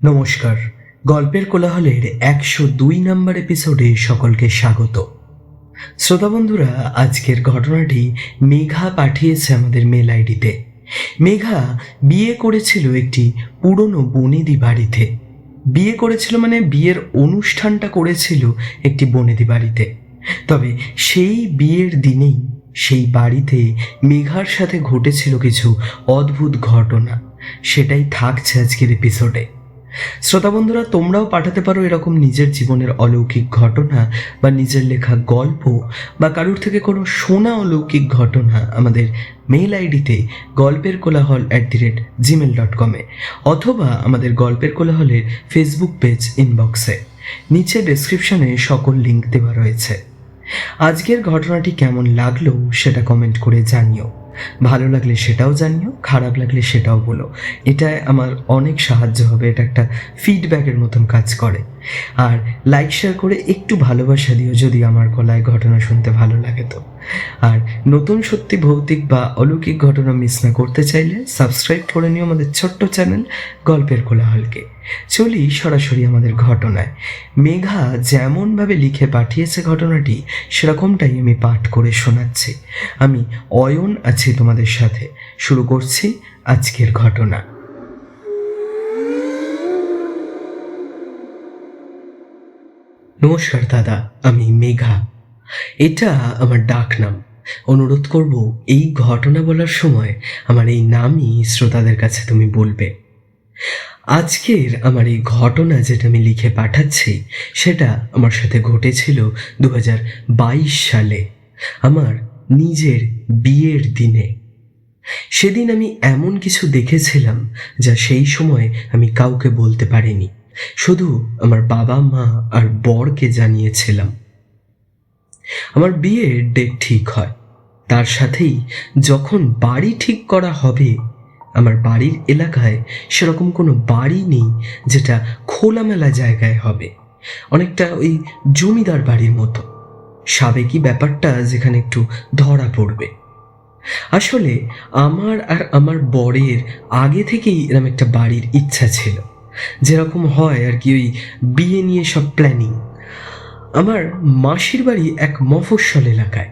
নমস্কার, গল্পের কোলাহলের 102 নম্বর এপিসোডে সকলকে স্বাগত। শ্রোতা বন্ধুরা, আজকের ঘটনাটি মেঘা পাঠিয়েছে আমাদের মেল আইডিতে। মেঘা বিয়ে করেছিল একটি পুরনো বনেদি বাড়িতে। বিয়ে করেছিল মানে বিয়ের অনুষ্ঠানটা করেছিল একটি বনেদি বাড়িতে। তবে সেই বিয়ের দিনেই সেই বাড়িতে মেঘার সাথে ঘটেছিল কিছু অদ্ভুত ঘটনা। সেটাই থাকছে আজকের এপিসোডে। শ্রোতা বন্ধুরা, তোমরাও পাঠাতে পারো এরকম নিজের জীবনের অলৌকিক ঘটনা বা নিজের লেখা গল্প বা কারোর থেকে কোনো শোনা অলৌকিক ঘটনা আমাদের মেইল আইডিতে গল্পের কোলাহল@gmail.com অথবা আমাদের গল্পের কোলাহলের ফেসবুক পেজ ইনবক্সে। নিচে ডেসক্রিপশনে সকল লিঙ্ক দেওয়া রয়েছে। আজকের ঘটনাটি কেমন লাগলো সেটা কমেন্ট করে জানিও। ভালো লাগলে সেটাও জানিও, খারাপ লাগলে সেটাও বলো। এটায় আমার অনেক সাহায্য হবে, এটা একটা ফিডব্যাকের মতন কাজ করে। আর লাইক শেয়ার করে একটু ভালোবাসা দিও যদি আমার গলায় ঘটনা শুনতে ভালো লাগে তো। আর নতুন সত্যি ভৌতিক বা অলৌকিক ঘটনা মিস না করতে চাইলে সাবস্ক্রাইব করে নিও আমাদের ছোট্ট চ্যানেল গল্পের কোলাহলকে। চলি সরাসরি আমাদের ঘটনায়। মেঘা যেমনভাবে লিখে পাঠিয়েছে ঘটনাটি সেরকমটাই আমি পাঠ করে শোনাচ্ছি। আমি অয়ন আছি তোমাদের সাথে। শুরু করছি আজকের ঘটনা। নমস্কার দাদা, আমি মেঘা। এটা আমার ডাক নাম। অনুরোধ করব এই ঘটনা বলার সময় আমার এই নামই শ্রোতাদের কাছে তুমি বলবে। আজকের আমার এই ঘটনা যেটা আমি লিখে পাঠাচ্ছি সেটা আমার সাথে ঘটেছিল 2022 সালে, আমার নিজের বিয়ের দিনে। সেদিন আমি এমন কিছু দেখেছিলাম যা সেই সময় আমি কাউকে বলতে পারিনি, শুধু আমার বাবা মা আর বরকে জানিয়েছিলাম। আমার বিয়ের ডেট ঠিক হয়, তার সাথেই যখন বাড়ি ঠিক করা হবে, আমার বাড়ির এলাকায় সেরকম কোনো বাড়ি নেই যেটা খোলামেলা জায়গায় হবে। অনেকটা ওই জমিদার বাড়ির মতো সাবেকি ব্যাপারটা যেখানে একটু ধরা পড়বে। আসলে আমার আর আমার বরের আগে থেকেই এরকম একটা বাড়ির ইচ্ছা ছিল, যেরকম হয় আর কি, ওই বিয়ে নিয়ে সব প্ল্যানিং। আমার মাসির বাড়ি এক মফস্বল এলাকায়,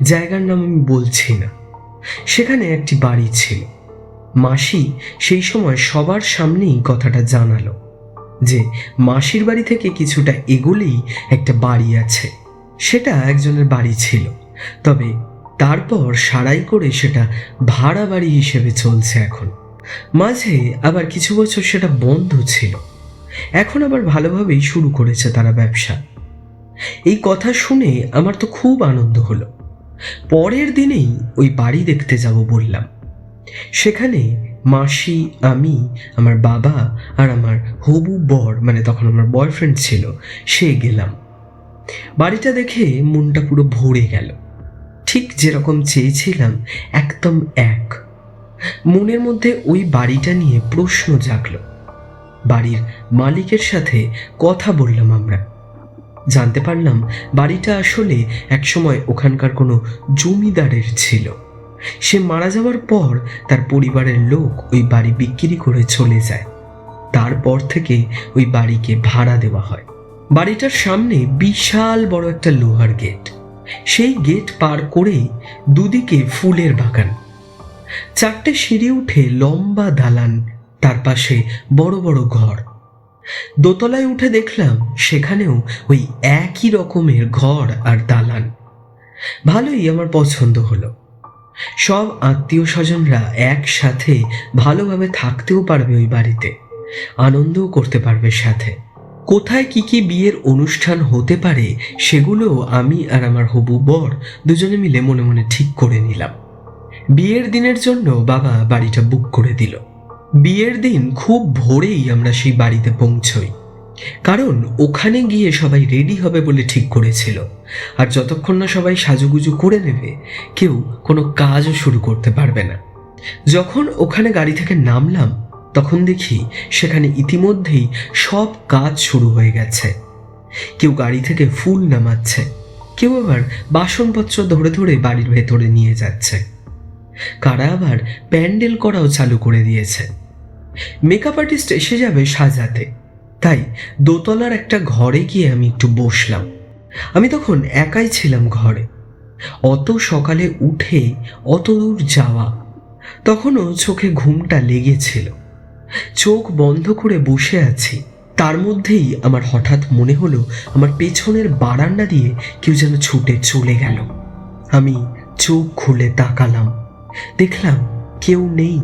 জায়গার নাম আমি বলছি না। সেখানে একটি বাড়ি ছিল। মাসি সেই সময় সবার সামনেই কথাটা জানালো যে মাসির বাড়ি থেকে কিছুটা এগোলেই একটা বাড়ি আছে। সেটা একজনের বাড়ি ছিল, তবে তারপর সারাই করে সেটা ভাড়া বাড়ি হিসেবে চলছে এখন। মাঝে আবার কিছু বছর সেটা বন্ধ ছিল, এখন আবার ভালোভাবেই শুরু করেছে তারা ব্যবসা। এই কথা শুনে আমার তো খুব আনন্দ হলো। পরের দিনেই ওই বাড়ি দেখতে যাব বললাম। সেখানে মাসি, আমি, আমার বাবা আর আমার হবু বর, মানে তখন আমার বয়ফ্রেন্ড ছিল, সে গেলাম। বাড়িটা দেখে মনটা পুরো ভরে গেল। ঠিক যেরকম চেয়েছিলাম একদম এক। মনের মধ্যে ওই বাড়িটা নিয়ে প্রশ্ন জাগলো। বাড়ির মালিকের সাথে কথা বললাম আমরা। জানতে পারলাম বাড়িটা আসলে একসময় ওখানকার কোনো জমিদারের ছিল। সে মারা যাওয়ার পর তার পরিবারের লোক ওই বাড়ি বিক্রি করে চলে যায়। তারপর থেকে ওই বাড়িকে ভাড়া দেওয়া হয়। বাড়িটার সামনে বিশাল বড় একটা লোহার গেট। সেই গেট পার করেই দুদিকে ফুলের বাগান। 4টে সিঁড়ি উঠে লম্বা দালান, তার পাশে বড় বড় ঘর। দোতলায় উঠে দেখলাম সেখানেও ওই একই রকমের ঘর আর দালান। ভালোই আমার পছন্দ হলো। সব আত্মীয় স্বজনরা একসাথে ভালোভাবে থাকতেও পারবে ওই বাড়িতে, আনন্দও করতে পারবে সাথে। কোথায় কি কি বিয়ের অনুষ্ঠান হতে পারে সেগুলো আমি আর আমার হবু বর দুজনে মিলে মনে মনে ঠিক করে নিলাম। বিয়ের দিনের জন্য বাবা বাড়িটা বুক করে দিল। বিয়ের দিন খুব ভোরেই আমরা সেই বাড়িতে পৌঁছই, কারণ ওখানে গিয়ে সবাই রেডি হবে বলে ঠিক করেছিল। আর যতক্ষণ না সবাই সাজুগুজু করে নেবে, কেউ কোনো কাজও শুরু করতে পারবে না। যখন ওখানে গাড়ি থেকে নামলাম তখন দেখি সেখানে ইতিমধ্যেই সব কাজ শুরু হয়ে গেছে। কেউ গাড়ি থেকে ফুল নামাচ্ছে, কেউ আবার বাসনপত্র ধরে ধরে বাড়ির ভেতরে নিয়ে যাচ্ছে, কারা আবার প্যান্ডেল করাও চালু করে দিয়েছে। মেকআপ আর্টিস্ট এসে যাবে সাজাতে, তাই দোতলার একটা ঘরে গিয়ে আমি একটু বসলাম। আমি তখন একাই ছিলাম ঘরে। অত সকালে উঠে অত দূর যাওয়া, তখনও চোখে ঘুমটা লেগেছিল। চোখ বন্ধ করে বসে আছি, তার মধ্যেই আমার হঠাৎ মনে হলো আমার পেছনের বারান্দা দিয়ে কেউ যেন ছুটে চলে গেল। আমি চোখ খুলে তাকালাম, দেখলাম কেউ নেই।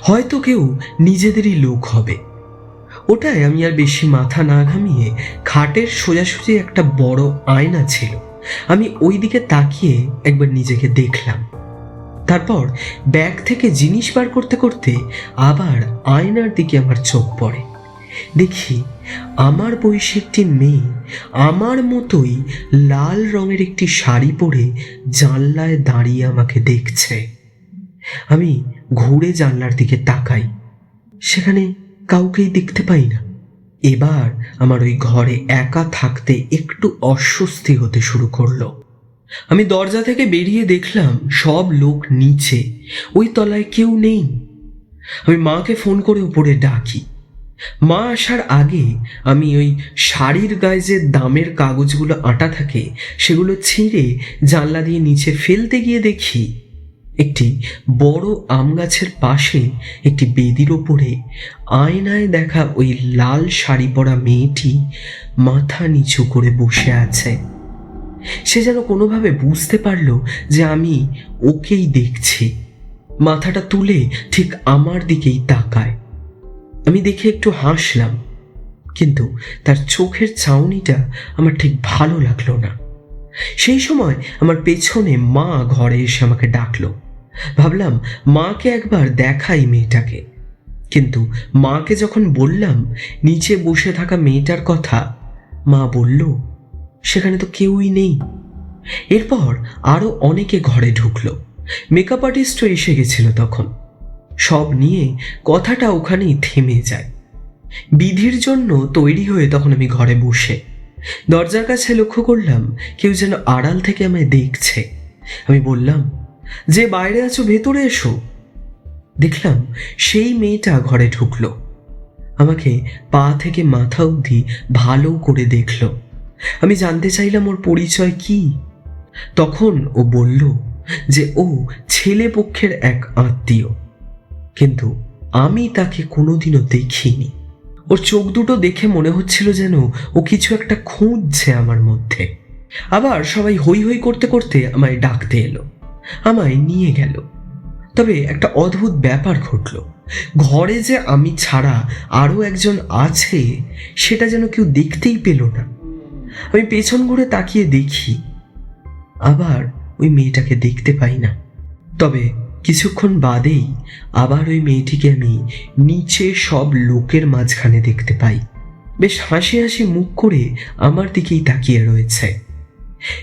হয়তো কেউ নিজেদেরই লোক হবে। ওটাই আমি আর বেশি মাথা না ঘামিয়ে, খাটের সোজাসুজি একটা বড় আয়না ছিল, আমি ওই দিকে তাকিয়ে একবার নিজেকে দেখলাম। তারপর ব্যাগ থেকে জিনিস বার করতে করতে আবার আয়নার দিকে আমার চোখ পড়ে। দেখি আমার বয়সী একটি মেয়ে আমার মতোই লাল রঙের একটি শাড়ি পরে জানলায় দাঁড়িয়ে আমাকে দেখছে। আমি ঘুরে জানলার দিকে তাকাই, সেখানে কাউকেই দেখতে পাই না। এবার আমার ওই ঘরে একা থাকতে একটু অস্বস্তি হতে শুরু করলো। আমি দরজা থেকে বেরিয়ে দেখলাম সব লোক নিচে, ওই তলায় কেউ নেই। আমি মাকে ফোন করে উপরে ডাকি। মা আসার আগে আমি ওই শাড়ির গায়ে যে দামের কাগজগুলো আঁটা থাকে সেগুলো ছিঁড়ে জানলা দিয়ে নিচে ফেলতে গিয়ে দেখি একটি বড় আম গাছের পাশে একটি বেদির ওপরে আয়নায় দেখা ওই লাল শাড়ি পরা মেয়েটি মাথা নিচু করে বসে আছে। সে যেন কোনোভাবে বুঝতে পারলো যে আমি ওকেই দেখছি। মাথাটা তুলে ঠিক আমার দিকেই তাকায়। আমি দেখে একটু হাসলাম, কিন্তু তার চোখের চাউনিটা আমার ঠিক ভালো লাগলো না। সেই সময় আমার পেছনে মা ঘরে এসে আমাকে ডাকলো। ভাবলাম মাকে একবার দেখাই মেয়েটাকে, কিন্তু মাকে যখন বললাম নিচে বসে থাকা মেয়েটার কথা, মা বলল সেখানে তো কেউই নেই। এরপর আরো অনেকে ঘরে ঢুকলো। মেকআপ আর্টিস্টও এসে গেছিল তখন। সব নিয়ে কথাটা ওখানেই থেমে যায়। বিধির জন্য তৈরি হয়ে তখন আমি ঘরে বসে দরজার কাছে লক্ষ্য করলাম কেউ যেন আড়াল থেকে আমায় দেখছে। আমি বললাম, যে বাইরে আছো ভেতরে এসো। দেখলাম সেই মেয়েটা ঘরে ঢুকলো, আমাকে পা থেকে মাথা অবধি ভালো করে দেখলো। আমি জানতে চাইলাম ওর পরিচয় কি। তখন ও বলল যে ও ছেলে পক্ষের এক আত্মীয়, কিন্তু আমি তাকে কোনোদিনও দেখিনি। ওর চোখ দুটো দেখে মনে হচ্ছিল যেন ও কিছু একটা খুঁজছে আমার মধ্যে। আবার সবাই হই হই করতে করতে আমায় ডাকতে এলো, আমায় নিয়ে গেল। তবে একটা অদ্ভুত ব্যাপার ঘটল, ঘরে যে আমি ছাড়া আরো একজন আছে সেটা যেন কেউ দেখতেই পেল না। আমি পেছন ঘুরে তাকিয়ে দেখি, আবার ওই মেয়েটাকে দেখতে পাই না। তবে কিছুক্ষণ বাদেই আবার ওই মেয়েটিকে আমি নিচে সব লোকের মাঝখানে দেখতে পাই। বেশ হাসি হাসি মুখ করে আমার দিকেই তাকিয়ে রয়েছে।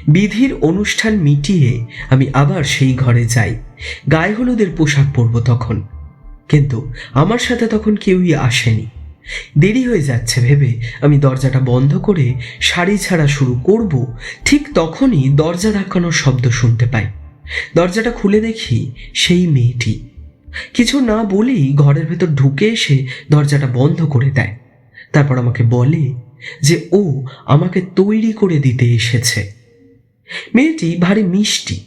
বিধির অনুষ্ঠান মিটিয়ে আমি আবার সেই ঘরে যাই। গায়ে হলুদের পোশাক পরব তখন, কিন্তু আমার সাথে তখন কেউই আসেনি। দেরি হয়ে যাচ্ছে ভেবে আমি দরজাটা বন্ধ করে শাড়ি ছাড়া শুরু করব, ঠিক তখনই দরজা ধাক্কানোর শব্দ শুনতে পাই। দরজাটা খুলে দেখি সেই মেয়েটি কিছু না বলেই ঘরের ভেতর ঢুকে এসে দরজাটা বন্ধ করে দেয়। তারপর আমাকে বলে যে ও আমাকে তৈরি করে দিতে এসেছে। মেয়েটি ভারী মিষ্টি।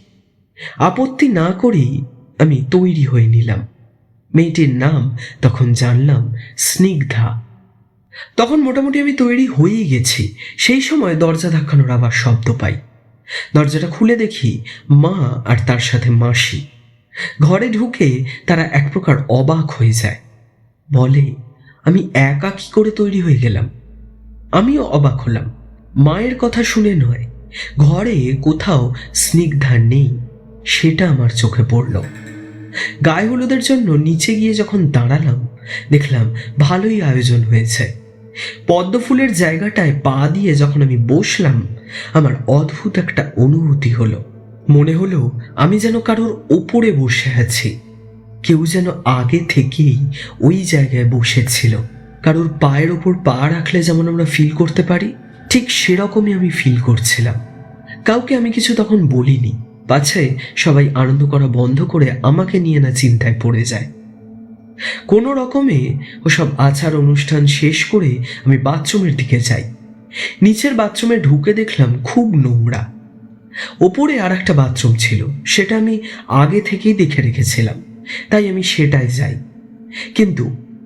আপত্তি না করেই আমি তৈরি হয়ে নিলাম। মেয়েটির নাম তখন জানলাম স্নিগ্ধা। তখন মোটামুটি আমি তৈরি হয়েই গেছি। সেই সময় দরজা ধাক্কানোর আবার শব্দ পাই। দরজাটা খুলে দেখি মা আর তার সাথে মাসি। ঘরে ঢুকে তারা এক প্রকার অবাক হয়ে যায়, বলে আমি একা কি করে তৈরি হয়ে গেলাম। আমিও অবাক হলাম। মায়ের কথা শুনে নয়, ঘরে কোথাও স্নিগ্ধা নেই সেটা আমার চোখে পড়ল। গায়ে হলুদের জন্য নিচে গিয়ে যখন দাঁড়ালাম, দেখলাম ভালোই আয়োজন হয়েছে। পদ্ম ফুলের জায়গাটায় পা দিয়ে যখন আমি বসলাম, আমার অদ্ভুত একটা অনুভূতি হলো। মনে হলো আমি যেন কারোর ওপরে বসে আছি। কেউ যেন আগে থেকেই ওই জায়গায় বসেছিল। কারোর পায়ের ওপর পা রাখলে যেমন আমরা ফিল করতে পারি, ঠিক সেরকমই আমি ফিল করছিলাম। কাউকে আমি কিছু তখন বলিনি, পাছে সবাই আনন্দ করা বন্ধ করে আমাকে নিয়ে না চিন্তায় পড়ে যায়। কোনো রকমে ওসব আচার অনুষ্ঠান শেষ করে আমি বাথরুমের দিকে যাই। নিচের বাথরুমে ঢুকে দেখলাম খুব নোংরা। ওপরে আর একটা বাথরুম ছিল, সেটা আমি আগে থেকেই দেখে রেখেছিলাম, তাই আমি সেটাই যাই। কিন্তু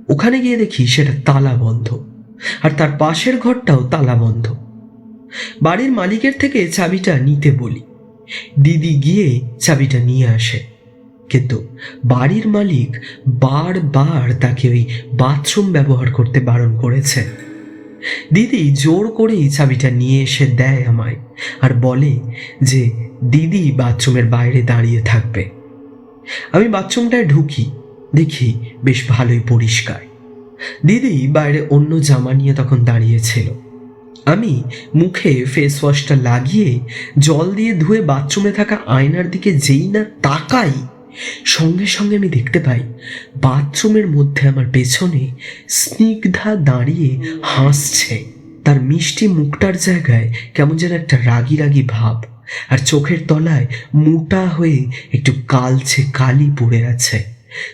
ওখানে গিয়ে দেখি সেটা তালা বন্ধ, আর তার পাশের ঘরটাও তালা বন্ধ। বাড়ির মালিকের থেকে চাবিটা নিতে বলি, দিদি গিয়ে চাবিটা নিয়ে আসে, কিন্তু বাড়ির মালিক বারবার তাকে ওই বাথরুম ব্যবহার করতে বারণ করেছে। দিদি জোর করেই চাবিটা নিয়ে এসে দেয় আমায়, আর বলে যে দিদি বাথরুমের বাইরে দাঁড়িয়ে থাকবে। আমি বাথরুমটায় ঢুকি, দেখি বেশ ভালোই পরিষ্কার। দিদি বাইরে অন্য জামা নিয়ে তখন দাঁড়িয়েছিল। আমি মুখে ফেস ওয়াশটা লাগিয়ে জল দিয়ে ধুয়ে বাথরুমে থাকা আয়নার দিকে যেই না তাকাই, সঙ্গে সঙ্গে আমি দেখতে পাই বাথরুমের মধ্যে আমার পেছনে স্নিগ্ধা দাঁড়িয়ে হাসছে। তার মিষ্টি মুখটার জায়গায় কেমন যেন একটা রাগি রাগি ভাব, আর চোখের তলায় মোটা হয়ে একটু কালচে কালি পড়ে আছে।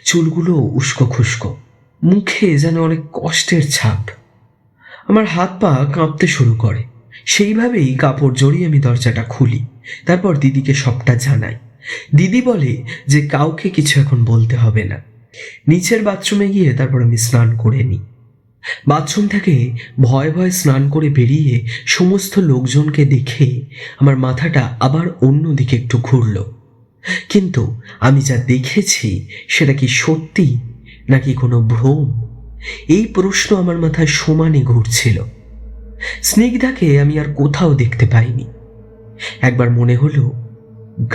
চুলগুলো উস্কো খুস্কো, মুখে যেন অনেক কষ্টের ছাপ। আমার হাত পা কাঁপতে শুরু করে। সেইভাবেই কাপড় জড়িয়ে আমি দরজাটা খুলি, তারপর দিদিকে সবটা জানাই। দিদি বলে যে কাউকে কিছু এখন বলতে হবে না। নিচের বাথরুমে গিয়ে তারপর আমি স্নান করে নিই। বাথরুম থেকে ভয়ে ভয়ে স্নান করে বেরিয়ে সমস্ত লোকজনকে দেখে আমার মাথাটা আবার অন্যদিকে একটু ঘুরল। কিন্তু আমি যা দেখেছি সেটা কি সত্যি নাকি কোনো ভ্রম, এই প্রশ্ন আমার মাথায় সমানে ঘুরছিল। স্নিগ্ধাকে আমি আর কোথাও দেখতে পাইনি। একবার মনে হলো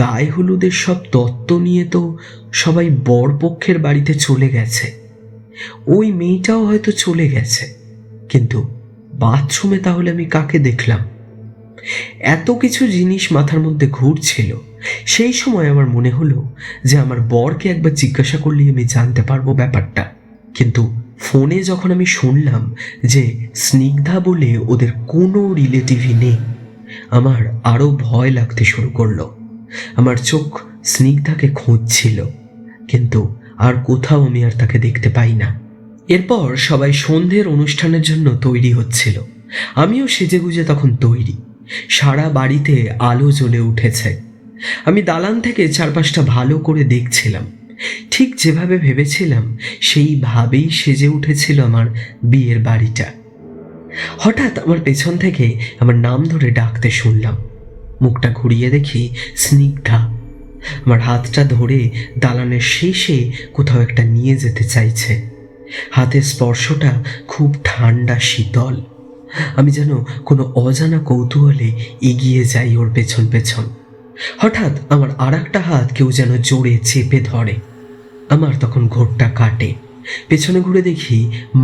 গায়ে হলুদের সব তত্ত্ব নিয়ে তো সবাই বরপক্ষের বাড়িতে চলে গেছে, ওই মেয়েটাও হয়তো চলে গেছে, কিন্তু বাথরুমে তাহলে আমি কাকে দেখলাম? এত কিছু জিনিস মাথার মধ্যে ঘুরছিল। সেই সময় আমার মনে হলো যে আমার বরকে একবার জিজ্ঞাসা করলেই আমি জানতে পারবো ব্যাপারটা। কিন্তু ফোনে যখন আমি শুনলাম যে স্নিগ্ধা বলে ওদের কোনো রিলেটিভই নেই, আমার আরো ভয় লাগতে শুরু করলো। আমার চোখ স্নিগ্ধাকে খুঁজছিল, কিন্তু আর কোথাও আমি আর তাকে দেখতে পাই না। এরপর সবাই সন্ধ্যের অনুষ্ঠানের জন্য তৈরি হচ্ছিল, আমিও সেজেগুজে তখন তৈরি। সারা বাড়িতে আলো জ্বলে উঠেছে। আমি দালান থেকে চারপাশটা ভালো করে দেখছিলাম। ঠিক যেভাবে ভেবেছিলাম সেইভাবেই সেজে উঠেছিল আমার বিয়ের বাড়িটা। হঠাৎ আমার পেছন থেকে আমার নাম ধরে ডাকতে শুনলাম। মুখটা ঘুরিয়ে দেখি স্নিগ্ধা আমার হাতটা ধরে দালানের শেষে কোথাও একটা নিয়ে যেতে চাইছে। হাতের স্পর্শটা খুব ঠান্ডা শীতল। আমি যেন কোনো অজানা কৌতূহলে এগিয়ে যাই ওর পেছন পেছন। হঠাৎ আমার আর একটা হাত কেউ যেন জোরে চেপে ধরে। আমার তখন ঘোরটা কাটে। পেছনে ঘুরে দেখি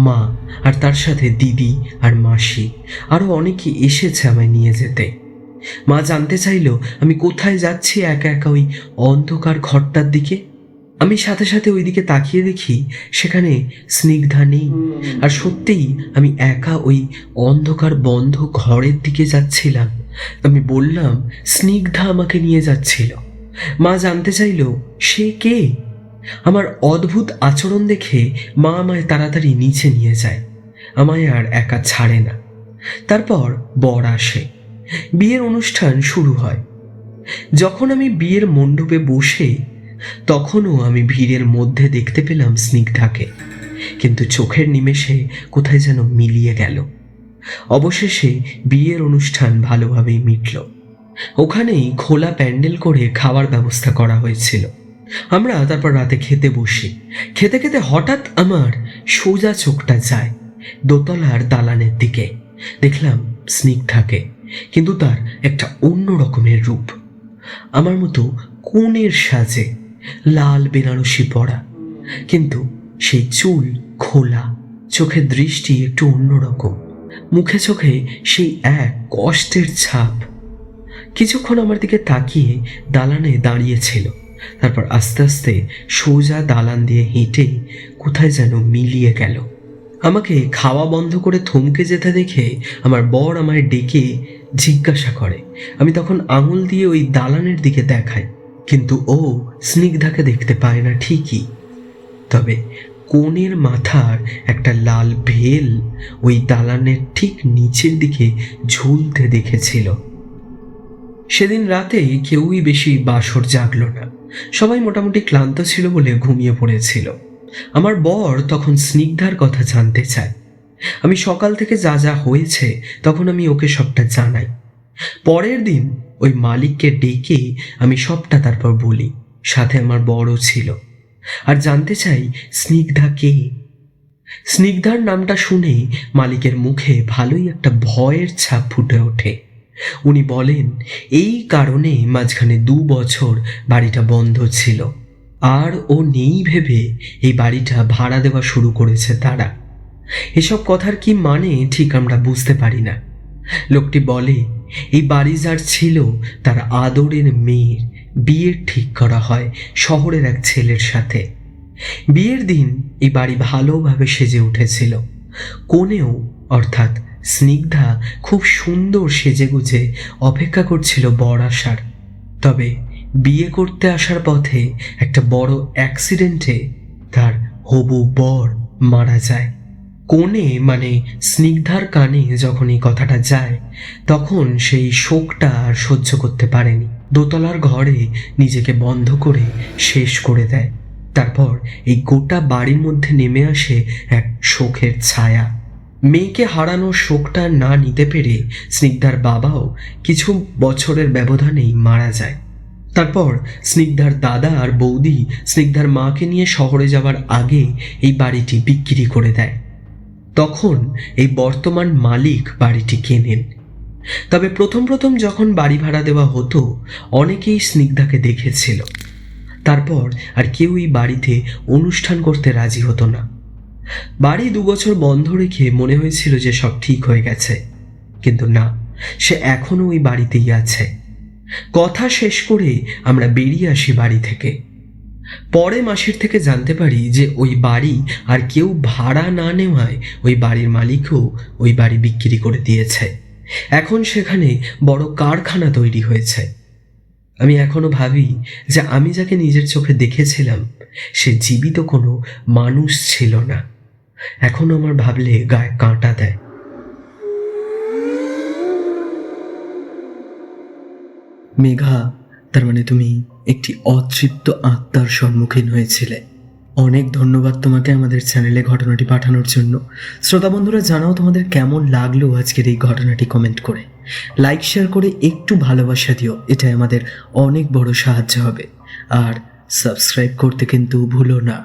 মা, আর তার সাথে দিদি আর মাসি, আরও অনেকে এসেছে আমায় নিয়ে যেতে। মা জানতে চাইল আমি কোথায় যাচ্ছি একা একা ওই অন্ধকার ঘরটার দিকে। আমি সাথে সাথে ওই দিকে তাকিয়ে দেখি সেখানে স্নিগ্ধা নেই, আর সত্যিই আমি একা ওই অন্ধকার বন্ধ ঘরের দিকে যাচ্ছিলাম। আমি বললাম স্নিগ্ধা আমাকে নিয়ে যাচ্ছিল। মা জানতে চাইল সে কে। আমার অদ্ভুত আচরণ দেখে মা আমায় তাড়াতাড়ি নিচে নিয়ে যায়, আমায় আর একা ছাড়ে না। তারপর বর আসে, বিয়ের অনুষ্ঠান শুরু হয়। যখন আমি বিয়ের মণ্ডপে বসে, তখনও আমি ভিড়ের মধ্যে দেখতে পেলাম স্নিগ্ধাকে, কিন্তু চোখের নিমেষে কোথায় যেন মিলিয়ে গেল। অবশেষে বিয়ের অনুষ্ঠান ভালোভাবেই মিটল। ওখানেই খোলা প্যান্ডেল করে খাওয়ার ব্যবস্থা করা হয়েছিল। আমরা তারপর রাতে খেতে বসি। খেতে খেতে হঠাৎ আমার সোজা চোখটা যায় দোতলার দালানের দিকে। দেখলাম স্নিগ্ধাকে, কিন্তু তার একটা অন্য রকমের রূপ। আমার মতো কোণের সাজে, লাল বেনারসি পরা, কিন্তু সেই চুল খোলা, চোখের দৃষ্টি একটু অন্যরকম, মুখে চোখে সেই এক কষ্টের ছাপ। কিছুক্ষণ আমার দিকে তাকিয়ে দালানে দাঁড়িয়েছিল, তারপর আস্তে আস্তে সোজা দালান দিয়ে হেঁটে কোথায় যেন মিলিয়ে গেল। আমাকে খাওয়া বন্ধ করে থমকে যেতে দেখে আমার বর আমায় ডেকে জিজ্ঞাসা করে। আমি তখন আঙুল দিয়ে ওই দালানের দিকে দেখাই, কিন্তু ও স্নিগ্ধাকে দেখতে পায় না ঠিকই, তবে কোণের মাথার একটা লাল ভেল ওই দালানের ঠিক নিচের দিকে ঝুলতে দেখেছিল। সেদিন রাতে কেউই বেশি বাসর জাগলো না, সবাই মোটামুটি ক্লান্ত ছিল বলে ঘুমিয়ে পড়েছিল। আমার বর তখন স্নিগ্ধার কথা জানতে চায়। আমি সকাল থেকে যা যা হয়েছে তখন আমি ওকে সবটা জানাই। পরের দিন ওই মালিককে ডেকে আমি সবটা তারপর বলি, সাথে আমার বড়ও ছিল, আর জানতে চাই স্নিগ্ধা কে। স্নিগ্ধার নামটা শুনে মালিকের মুখে ভালোই একটা ভয়ের ছাপ ফুটে ওঠে। উনি বলেন এই কারণে মাঝখানে 2 বছর বাড়িটা বন্ধ ছিল, আর ও নেই ভেবে এই বাড়িটা ভাড়া দেওয়া শুরু করেছে তারা। এসব কথার কি মানে ঠিক আমরা বুঝতে পারি না। লোকটি বলে এই বাড়ি যার ছিল তার আদরের মেয়ের বিয়ের ঠিক করা হয় শহরের এক ছেলের সাথে। বিয়ের দিন এই বাড়ি ভালোভাবে সেজে উঠেছিল। কোণেও অর্থাৎ স্নিগ্ধা খুব সুন্দর সেজেগুজে অপেক্ষা করছিল বর আসার। তবে বিয়ে করতে আসার পথে একটা বড় অ্যাক্সিডেন্টে তার হবু বর মারা যায়। কোণে মানে স্নিগ্ধার কানে যখন এই কথাটা যায় তখন সেই শোকটা আর সহ্য করতে পারেনি। দোতলার ঘরে নিজেকে বন্ধ করে শেষ করে দেয়। তারপর এই গোটা বাড়ির মধ্যে নেমে আসে এক শোকের ছায়া। মেয়েকে হারানোর শোকটা না নিতে পেরে স্নিগ্ধার বাবাও কিছু বছরের ব্যবধানেই মারা যায়। তারপর স্নিগ্ধার দাদা আর বৌদি স্নিগ্ধার মাকে নিয়ে শহরে যাওয়ার আগে এই বাড়িটি বিক্রি করে দেয়। তখন এই বর্তমান মালিক বাড়িটি কেনেন। তবে প্রথম যখন বাড়ি ভাড়া দেওয়া হতো অনেকেই স্নিগ্ধাকে দেখেছিল। তারপর আর কেউই বাড়িতে অনুষ্ঠান করতে রাজি হতো না। বাড়ি 2 বছর বন্ধ রেখে মনে হয়েছিল যে সব ঠিক হয়ে গেছে, কিন্তু না, সে এখনো ওই বাড়িতেই আছে। কথা শেষ করে আমরা বেরিয়ে আসি বাড়ি থেকে। পরে মাসির থেকে জানতে পারি যে ওই বাড়ি আর কেউ ভাড়া না নেওয়ায় ওই বাড়ির মালিকও ওই বাড়ি বিক্রি করে দিয়েছে। এখন সেখানে বড় কারখানা তৈরি হয়েছে। আমি এখনো ভাবি যে আমি যাকে নিজের চোখে দেখেছিলাম সে জীবিত কোনো মানুষ ছিল না। এখনো আমার ভাবলে গায়ে কাঁটা দেয়। মেঘা, তার মানে তুমি একটি অতৃপ্ত আত্মার সম্মুখীন হয়েছিলে। অনেক ধন্যবাদ তোমাকে আমাদের চ্যানেলে ঘটনাটি পাঠানোর জন্য। শ্রোতা বন্ধুরা, জানাও তোমাদের কেমন লাগলো আজকের এই ঘটনাটি কমেন্ট করে। লাইক শেয়ার করে একটু ভালোবাসা দিও, এটা আমাদের অনেক বড় সাহায্য হবে। আর সাবস্ক্রাইব করতে কিন্তু ভুলো না।